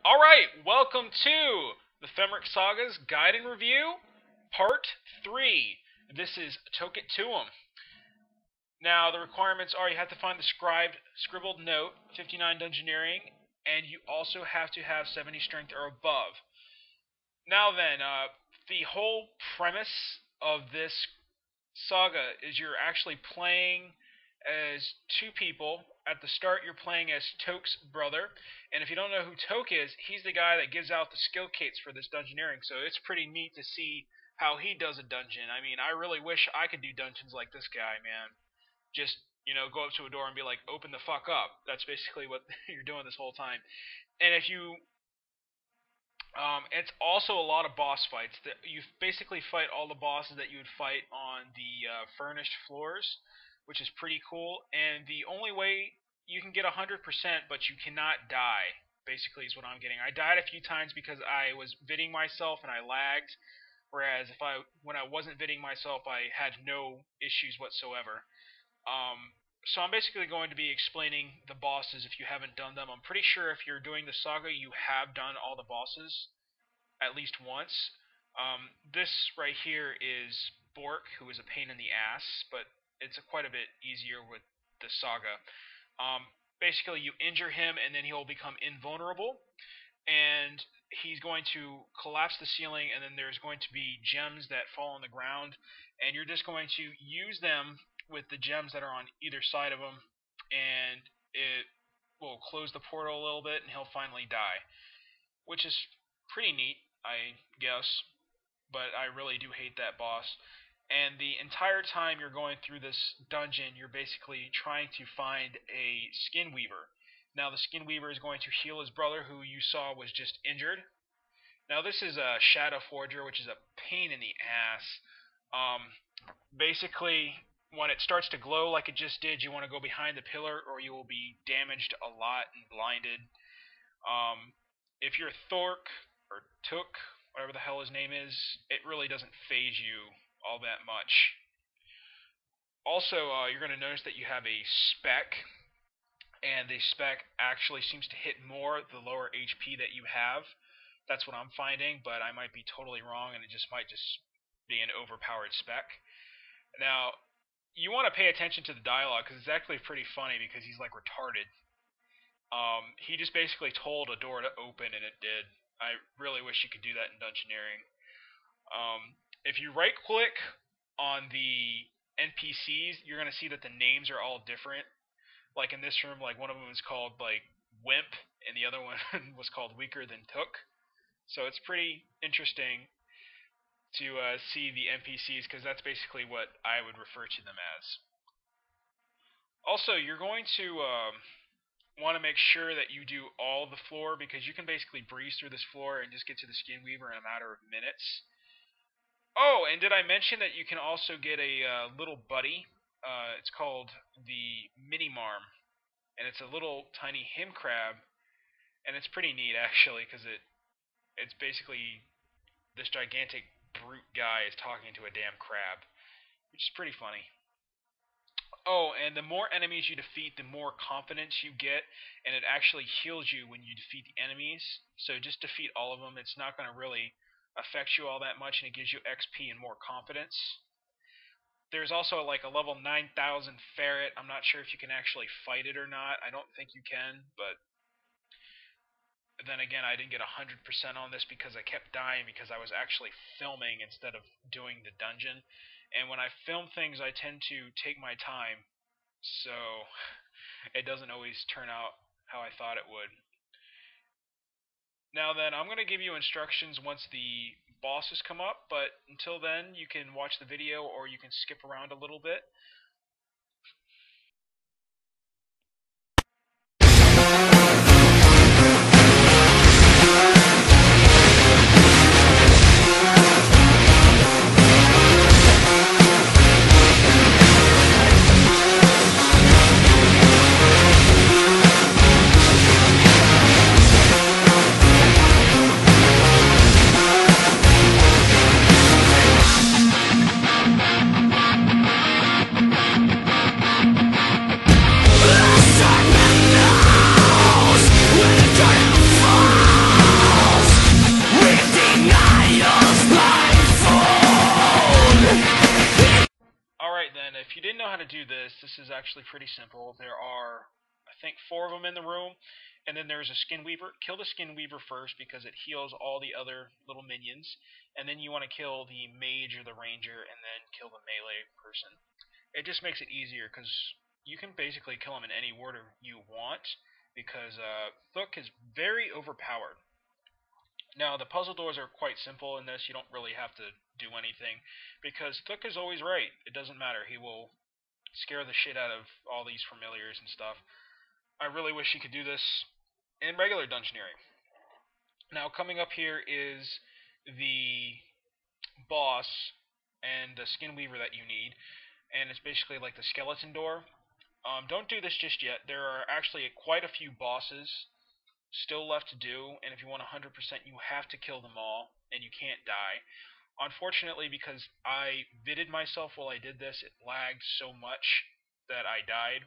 Alright, welcome to the Fremennik Sagas Guide and Review, Part 3. This is Toke It To 'em. Now, the requirements are you have to find the scribbled note, 59 dungeoneering, and you also have to have 70 strength or above. Now then, the whole premise of this saga is you're actually playing as two people. At the start, you're playing as Tok's brother, and if you don't know who Tok is, he's the guy that gives out the skill cates for this dungeoneering, so it's pretty neat to see how he does a dungeon. I mean, I really wish I could do dungeons like this guy, man. Just, go up to a door and be like, open the fuck up. That's basically what you're doing this whole time. And if you it's also a lot of boss fights. You basically fight all the bosses that you would fight on the furnished floors, which is pretty cool. And the only way you can get 100%, but you cannot die, basically, is what I'm getting. I died a few times because I was viding myself and I lagged, whereas when I wasn't viding myself, I had no issues whatsoever. So I'm basically going to be explaining the bosses if you haven't done them. I'm pretty sure if you're doing the saga, you have done all the bosses at least once. This right here is Bork, who is a pain in the ass, but it's quite a bit easier with the saga. Basically, you injure him, and then he'll become invulnerable, and he's going to collapse the ceiling, and then there's going to be gems that fall on the ground, and you're just going to use them with the gems that are on either side of him, and it will close the portal a little bit, and he'll finally die, which is pretty neat, I guess, but I really do hate that boss. And the entire time you're going through this dungeon, you're basically trying to find a skin weaver. Now, the skin weaver is going to heal his brother, who you saw was just injured. Now, this is a shadow forger, which is a pain in the ass. Basically, when it starts to glow like it just did, you want to go behind the pillar, or you will be damaged a lot and blinded. If you're Thork, or Took, whatever the hell his name is, it really doesn't phase you all that much. Also, you're going to notice that you have a spec, and the spec actually seems to hit more the lower HP that you have. That's what I'm finding, but I might be totally wrong, and it might just be an overpowered spec. Now, you want to pay attention to the dialogue, because it's actually pretty funny, because he's like retarded. He just basically told a door to open, and it did. I really wish you could do that in dungeoneering. If you right-click on the NPCs, you're going to see that the names are all different. Like in this room, like one of them is called like Wimp, and the other one was called Weaker Than Took. So it's pretty interesting to see the NPCs, because that's basically what I would refer to them as. Also, you're going to want to make sure that you do all the floor, because you can basically breeze through this floor and just get to the skin weaver in a matter of minutes. Oh, and did I mention that you can also get a little buddy? It's called the Mini Marm, and it's a little tiny him crab, and it's pretty neat actually, because it's basically this gigantic brute guy is talking to a damn crab, which is pretty funny. Oh, and the more enemies you defeat, the more confidence you get, and it actually heals you when you defeat the enemies. So just defeat all of them. It's not going to really affect you all that much, and it gives you XP and more confidence. There's also like a level 9,000 ferret. I'm not sure if you can actually fight it or not. I don't think you can, but then again, I didn't get 100% on this because I kept dying because I was actually filming instead of doing the dungeon. And when I film things, I tend to take my time, so it doesn't always turn out how I thought it would. Now then, I'm going to give you instructions once the bosses come up, but until then, you can watch the video or you can skip around a little bit. do this, this is actually pretty simple. There are, I think, 4 of them in the room, and then there's a Skin Weaver. Kill the Skin Weaver first because it heals all the other little minions, and then you want to kill the Mage or the Ranger, and then kill the melee person. It just makes it easier because you can basically kill them in any order you want, because Thok is very overpowered. Now, the puzzle doors are quite simple in this. You don't really have to do anything, because Thok is always right. It doesn't matter. He will scare the shit out of all these familiars and stuff. I really wish he could do this in regular dungeoneering. Now, coming up here is the boss and the Skin Weaver that you need, and it's basically like the skeleton door. Don't do this just yet. There are actually quite a few bosses still left to do, and if you want 100%, you have to kill them all, and you can't die. Unfortunately, because I vided myself while I did this, it lagged so much that I died.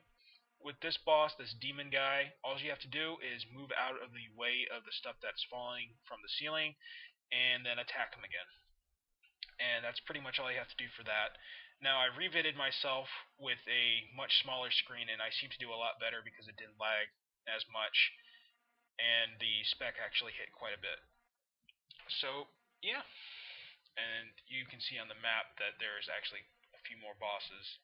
With this boss, this demon guy, all you have to do is move out of the way of the stuff that's falling from the ceiling, and then attack him again. And that's pretty much all you have to do for that. Now, I revided myself with a much smaller screen, and I seem to do a lot better because it didn't lag as much, and the spec actually hit quite a bit. So, yeah. And you can see on the map that there's actually a few more bosses.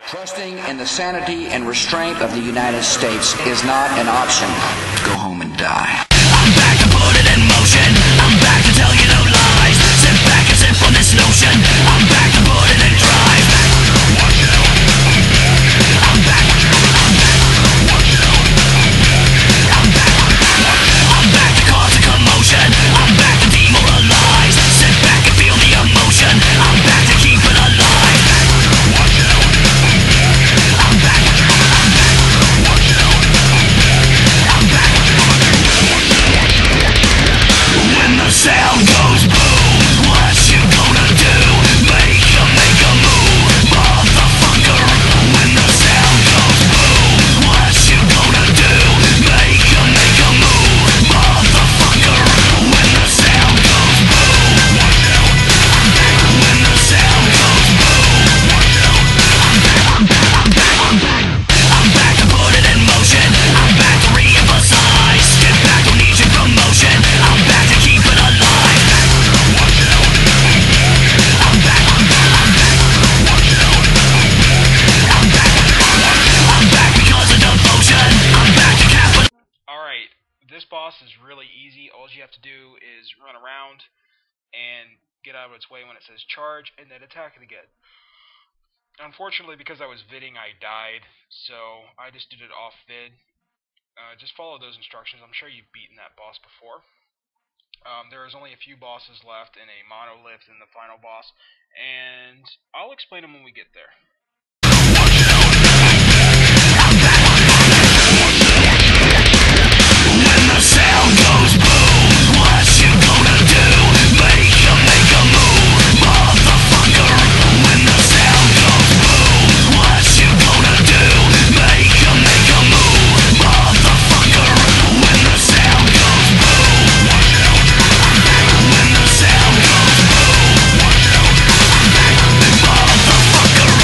Trusting in the sanity and restraint of the United States is not an option. Go home and die. I'm back to put it in motion. I'm back to tell you no lies. Sit back and sip on this notion. I'm back to put it in drive. I'm back. I'm back to cause a commotion. I'm back to demoralize. Sit back and feel the emotion. I'm back to keep it alive. I'm back. When the sound goes boom, what you gonna do? Make a move, motherfucker. When the sound goes boom, what you gonna do? Make a move, motherfucker. When the sound goes boom, when the sound goes boom, I'm back to put it in motion. I'm back to re-emphasize. Get back, don't need your promotion. I'm back to keep it alive. I'm back. I'm back because of devotion. I'm back to capital. Alright, this boss is really easy. All you have to do is run around and get out of its way when it says charge, and then attack it again. Unfortunately, because I was vidding, I died, so I just did it off vid. Just follow those instructions. I'm sure you've beaten that boss before. There is only a few bosses left in a monolith in the final boss, and I'll explain them when we get there. When the sound goes boom, what you gonna do? Make a move, motherfucker. When the sound goes boom, what you gonna do? Make a move, motherfucker. When the sound goes boom, when the sound goes boom, motherfucker.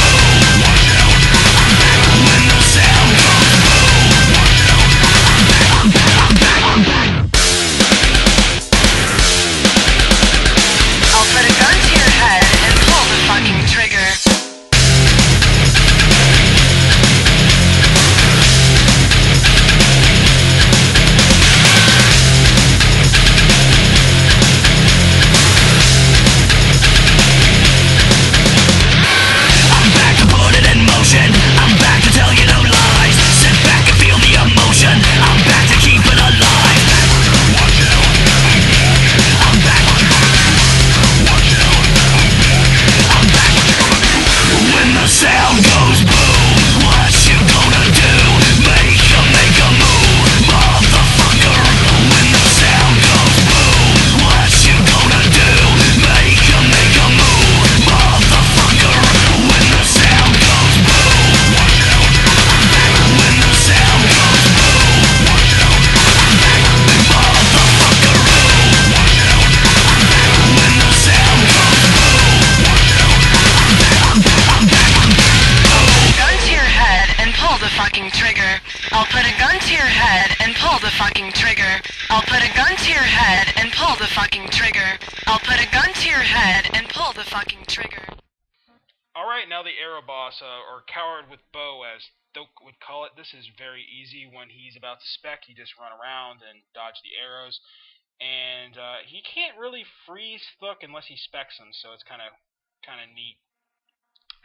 trigger. I'll put a gun to your head and pull the fucking trigger. I'll put a gun to your head and pull the fucking trigger. Alright, now the arrow boss, or coward with bow as Thok would call it. This is very easy. When he's about to spec, you just run around and dodge the arrows. And he can't really freeze Thok unless he specs him, so it's kind of neat,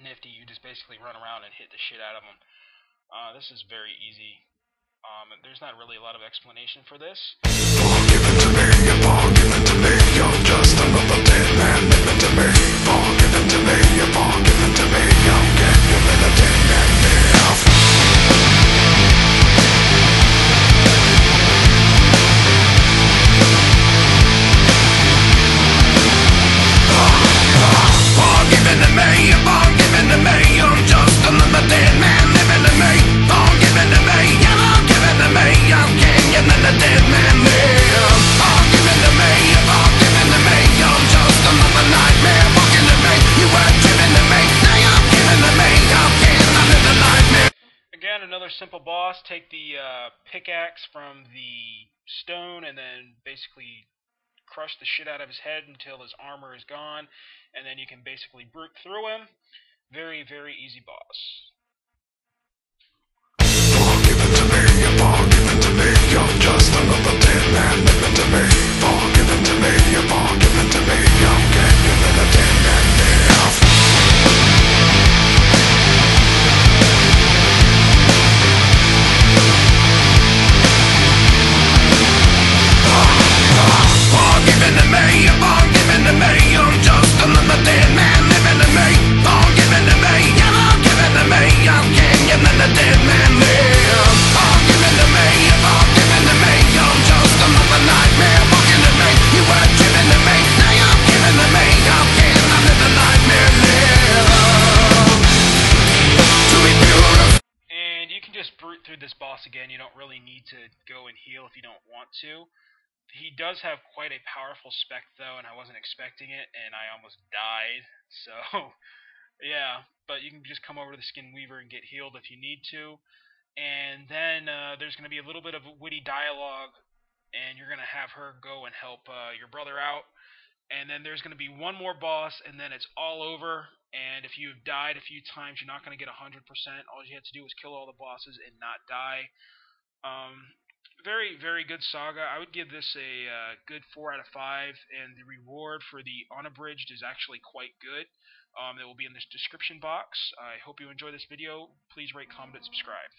nifty. You just basically run around and hit the shit out of him. This is very easy. There's not really a lot of explanation for this. Give it to me, give it to me. You're just another dead man. Give it to me, give it to me. Give it to me. I'm getting a dead man live. Give it to me, give it to me. I'm just another dead man. Give it to me, give it to me. Give it to me, I'm getting a dead man live. Give it to me, give it to me. I'm just another nightmare. Walking to me, you were giving to me. Now you're giving to me, I'm getting another nightmare. Again, another simple boss. Take the pickaxe from the stone and then basically crush the shit out of his head until his armor is gone, and then you can basically brute through him. Very, very easy boss. Give it to me, give it to me. You're just another dead man. Give it to me, give it to me. Give it to me, I'm getting a dead man live. Give it to me, give it to me. I'm just another dead man. Give it to me, give it to me. Give it to me, I'm getting a dead man live. Give it to me, give it to me. I'm just another nightmare. Walking to me, you were giving to me. Now you're giving to me, I'm getting another nightmare live. To be beautiful. And you can just brute through this boss again. You don't really need to go and heal if you don't want to. He does have quite a powerful spec, though, and I wasn't expecting it, and I almost died. So, yeah, but you can just come over to the Skin Weaver and get healed if you need to. And then there's going to be a little bit of witty dialogue, and you're going to have her go and help your brother out. And then there's going to be one more boss, and then it's all over. And if you've died a few times, you're not going to get 100%. All you have to do is kill all the bosses and not die. Very, very good saga. I would give this a good 4 out of 5, and the reward for the Unabridged is actually quite good. It will be in this description box. I hope you enjoy this video. Please rate, comment, and subscribe.